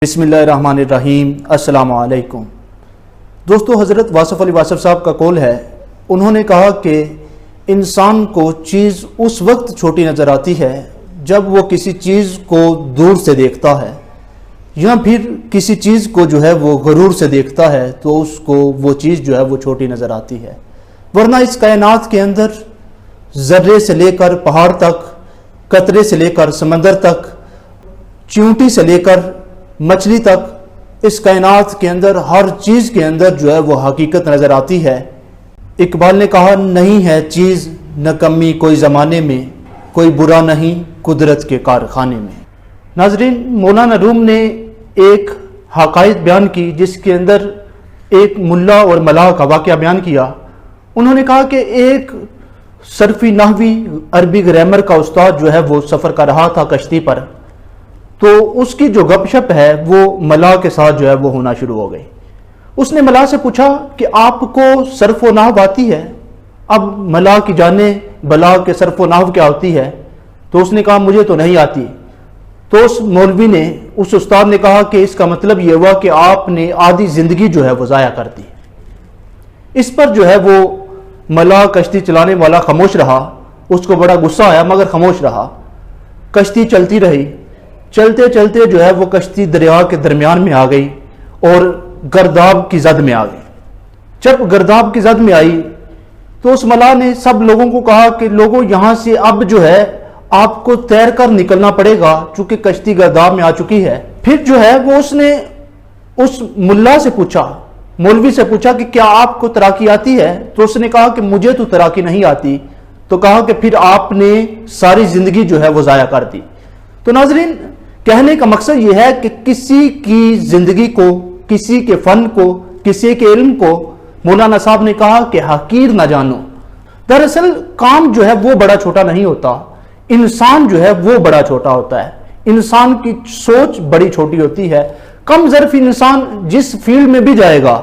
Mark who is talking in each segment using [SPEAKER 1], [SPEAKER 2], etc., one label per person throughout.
[SPEAKER 1] बिस्मिल्लाहिर्रहमानिर्रहीम। अस्सलाम वालेकुम दोस्तों, हज़रत वासफ़ अली वासफ़ साहब का कौल है। उन्होंने कहा कि इंसान को चीज़ उस वक्त छोटी नज़र आती है जब वो किसी चीज़ को दूर से देखता है या फिर किसी चीज़ को जो है वो गरूर से देखता है तो उसको वो चीज़ जो है वो छोटी नज़र आती है। वरना इस कायनात के अंदर ज़र्रे से लेकर पहाड़ तक, कतरे से लेकर समंदर तक, चींटी से लेकर मछली तक, इस कायनात के अंदर हर चीज़ के अंदर जो है वो हकीकत नज़र आती है। इकबाल ने कहा, नहीं है चीज़ न कमी कोई ज़माने में, कोई बुरा नहीं कुदरत के कारखाने में। नाजरीन, मौलाना रूम ने एक हक़ाइक़ बयान की जिसके अंदर एक मुल्ला और मलाह का वाक़या बयान किया। उन्होंने कहा कि एक सरफी नहवी अरबी ग्रामर का उस्ताद जो है वो सफ़र कर रहा था कश्ती पर, तो उसकी जो गपशप है वो मलाह के साथ जो है वो होना शुरू हो गई। उसने मलाह से पूछा कि आपको सर्फ व नाहव आती है? अब मलाह की जाने बला के सर्फ व नाहव क्या होती है, तो उसने कहा मुझे तो नहीं आती। तो उस मौलवी ने, उस उस्ताद ने कहा कि इसका मतलब ये हुआ कि आपने आधी ज़िंदगी जो है वो ज़ाया कर दी। इस पर जो है वो मलाह कश्ती चलाने वाला खामोश रहा। उसको बड़ा गुस्सा आया मगर खामोश रहा। कश्ती चलती रही। चलते चलते जो है वो कश्ती दरिया के दरमियान में आ गई और गर्दाब की जद में आ गई। जब गर्दाब की जद में आई तो उस मलाह ने सब लोगों को कहा कि लोगों, यहाँ से अब जो है आपको तैर कर निकलना पड़ेगा चूंकि कश्ती गर्दाब में आ चुकी है। फिर जो है वो उसने उस मुल्ला से पूछा, मौलवी से पूछा कि क्या आपको तैराकी आती है? तो उसने कहा कि मुझे तो तैराकी नहीं आती। तो कहा कि फिर आपने सारी जिंदगी जो है वो ज़ाया कर दी। तो नाजरीन, कहने का मकसद यह है कि किसी की जिंदगी को, किसी के फन को, किसी के इल्म को मौलाना साहब ने कहा कि हकीर ना जानो। दरअसल काम जो है वो बड़ा छोटा नहीं होता, इंसान जो है वो बड़ा छोटा होता है। इंसान की सोच बड़ी छोटी होती है। कम ज़र्फ इंसान जिस फील्ड में भी जाएगा,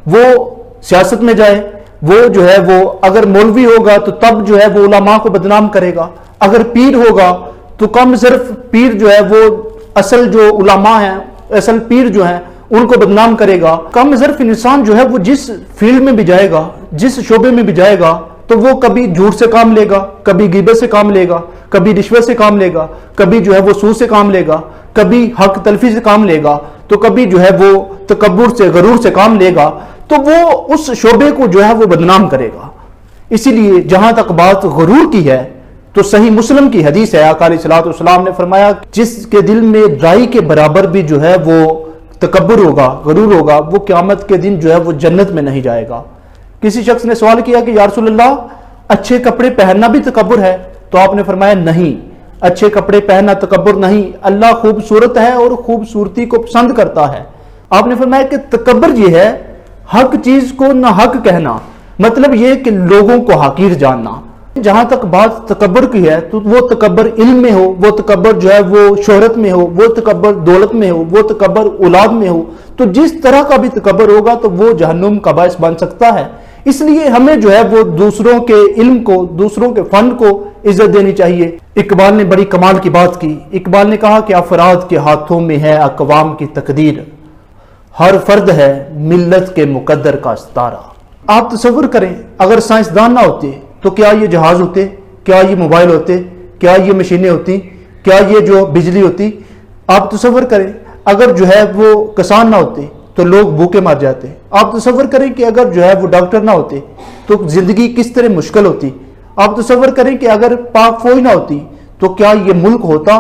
[SPEAKER 1] वो सियासत में जाए, वो जो है वो अगर मौलवी होगा तो तब जो है वो उलमा को बदनाम करेगा। अगर पीर होगा तो कम ज़र्फ पीर जो है वो असल जो उलमा हैं, असल पीर जो हैं, उनको बदनाम करेगा। कम ज़र्फ इंसान जो है वो जिस फील्ड में भी जाएगा, जिस शोबे में भी जाएगा, तो वो कभी झूठ से काम लेगा, कभी गिबत से काम लेगा, कभी रिश्वत से काम लेगा, कभी जो है वो सूद से काम लेगा, कभी हक तलफी से काम लेगा, तो कभी जो है वो तकब्बुर से, गरूर से काम लेगा। तो वो उस शोबे को जो है वो बदनाम करेगा। इसीलिए जहां तक बात गरूर की है तो सही मुस्लिम की हदीस है, आका अलैहिस्सलाम ने फरमाया, जिसके दिल में राई के बराबर भी जो है वो तकब्बुर होगा, गरूर होगा, वो क़यामत के दिन जो है वो जन्नत में नहीं जाएगा। किसी शख्स ने सवाल किया कि या रसूल अल्लाह, अच्छे कपड़े पहनना भी तकब्बुर है? तो आपने फरमाया नहीं, अच्छे कपड़े पहनना तकब्बुर नहीं, अल्लाह खूबसूरत है और खूबसूरती को पसंद करता है। आपने फरमाया कि तकब्बुर ये है हक चीज को ना हक कहना, मतलब ये कि लोगों को हकीर जानना। जहां तक बात तकब्बुर की है तो वो तकब्बुर इल्म में हो, वो तकब्बुर जो है वो शोहरत में हो, वो तकब्बुर दौलत में हो, वो तकब्बुर औलाद में हो, तो जिस तरह का भी तकब्बुर होगा तो वो जहन्नुम का बायस बन सकता है। इसलिए हमें जो है वो दूसरों के इल्म को, दूसरों के फन को इज्जत देनी चाहिए। इकबाल ने बड़ी कमाल की बात की। इकबाल ने कहा कि अफराद के हाथों में है अक़वाम की तकदीर, हर फर्द है मिल्लत के मुकद्दर का सितारा। आप तसव्वुर करें, अगर साइंसदान ना होते तो क्या ये जहाज होते, क्या ये मोबाइल होते, क्या ये मशीनें होती, क्या ये जो बिजली होती? आप तसव्वुर करें, अगर जो है वो किसान ना होते तो लोग भूखे मर जाते। आप तसव्वुर करें कि अगर जो है वो डॉक्टर ना होते तो जिंदगी किस तरह मुश्किल होती। आप तसव्वुर करें कि अगर पाक फौज ना होती तो क्या ये मुल्क होता।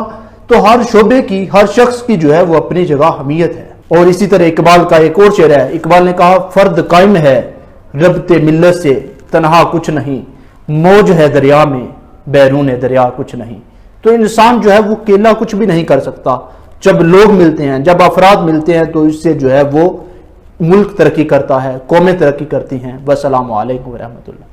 [SPEAKER 1] तो हर शोबे की, हर शख्स की जो है वो अपनी जगह अहमियत है। और इसी तरह इकबाल का एक और शेर है। इकबाल ने कहा, फर्द कायम है रब्ते मिल्लत से, तनहा कुछ नहीं, मौज है दरिया में, बैरून दरिया कुछ नहीं। तो इंसान जो है वो अकेला कुछ भी नहीं कर सकता। जब लोग मिलते हैं, जब अफराद मिलते हैं तो इससे जो है वो मुल्क तरक्की करता है, कौमें तरक्की करती हैं। वस्सलामु अलैकुम व रहमतुल्लाह।